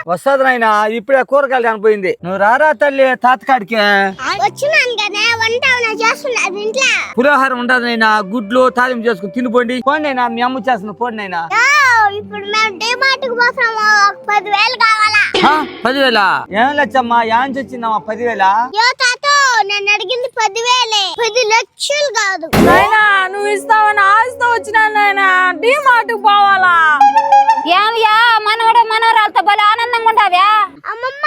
వస్తుంది నాయన, ఇప్పుడే కూరగాయలు చనిపోయింది. నువ్వు రారా తల్లి తాతకాడికి. వచ్చినాను కదా, వంట చేస్తున్నారు ఇంట్లో. పులిహోర ఉండదు నైనా, గుడ్లు తాలింపు చేసుకుని తినిపోండి. పోండి అయినా, మీ అమ్మ చేస్తున్న పోండి అయినా. ఇప్పుడు మేము డిమార్ట్కి పోతాము, 10,000 కావాలా? 10,000? ఏం లచ్చమ్మా, యాంచి వచ్చిందమ్మా 10,000? నేను అడిగింది 10,000, 10 లక్షలు కాదు. నాయనా నువ్వు ఇస్తావని ఆశతో వచ్చినా నాయనా, డిమార్ట్ పోవాలా? ఏమయ్యా మనవడ మనవరాలతో భలే ఆనందంగా ఉంటావ్యా? అమ్మమ్మ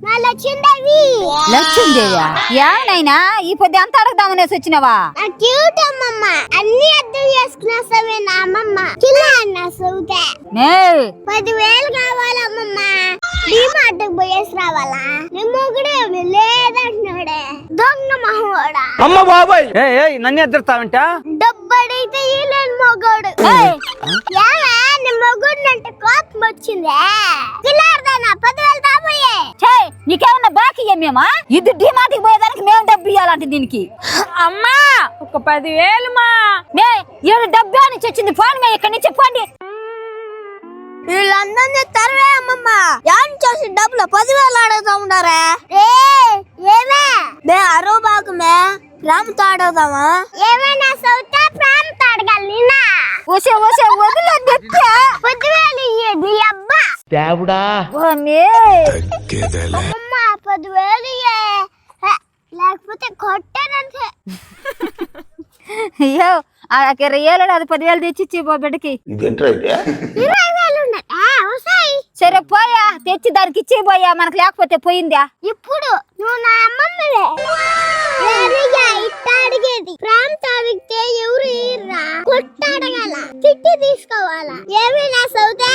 నా లక్ష్మీదేవి. లక్ష్మీదేవియా? ఏమనైనా ఈ పొద్దు ఎంత అడగదామనేసి వచ్చినావా? క్యూట్ అమ్మమ్మ, అన్ని అర్థం చేసుకున్నాసే నా అమ్మమ్మ. కిలా అన్న సౌతే 10,000 కావాలమ్మమ్మ. డిమార్ట్కి పోయేసి రావాలా? నీ మొగుడే లేదంటున్నాడే, దొంగ మహోడా. అమ్మ బాబాయ్, నన్ను ఎదురుతావంట? డబ్బడితే ఈలేని మొగోడు. ఏమే నీ మొగుడినంటే కోపం వచ్చిందే? కిలార్దానా 10,000 తాపోయే. నీకేమన్నా బాకీ మేమా? ఇది డిమార్ట్కి పోయేదానికి మేము డబ్బు ఇవ్వాలంటే దీనికి. అమ్మా ఒక 10,000 మా. ఏడు డబ్బు నుంచి వచ్చింది, ఫోన్ మే ఇక్కడి నుంచి పోండి. వీళ్ళందరినీ తరవే అమ్మమ్మ, యాన్ చేసి డబ్బులు 10,000 అడుగుతా ఉన్నారా? ఏమే అరవ బాగుమే, ప్రేమతో అడుగుదామా? ఏమైనా సౌతా ప్రేమతో అడగాలి. వసే వదిలేదు 10,000 ఇయ్యేది అబ్బా దేవుడా. అమ్మమ్మ 10,000 ఇయ్యే, లేకపోతే కొట్టానంతే. అయ్యో ఏలాడు అది 10,000 తెచ్చిచ్చి బిడ్డకి. 20,000 ఉన్నాయి. సరే పోయా, తెచ్చి దానికి ఇచ్చి పోయా, మనకు లేకపోతే పోయిందా? ఇప్పుడు నువ్వు నా అమ్మమ్మవే. ఇట్ట అడిగేది ప్రేమతో అడిగితే ఎవరు ఇర్రా, కొట్టడగల, తిట్టి తీసుకోవాలా? ఏమైనా సౌదా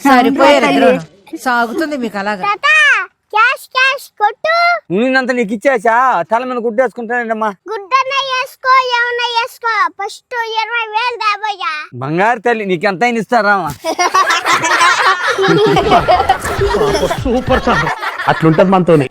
సరిపోయారు, సాగుతుంది మీకు అలాగా. తాత క్యాష్ కొట్టు. నేనంత నీకు ఇచ్చేసా, తల మీద గుడ్డేసుకుంటానండమ్మా. గుడ్డన్న వేసుకో, ఏమన్నా వేసుకో, ఫస్ట్ 20,000 దాబోయ్యా. బంగారు తల్లి, నీకెంత ఇస్తారా? సూపర్ సార్, అట్లుంటది మనతోనే.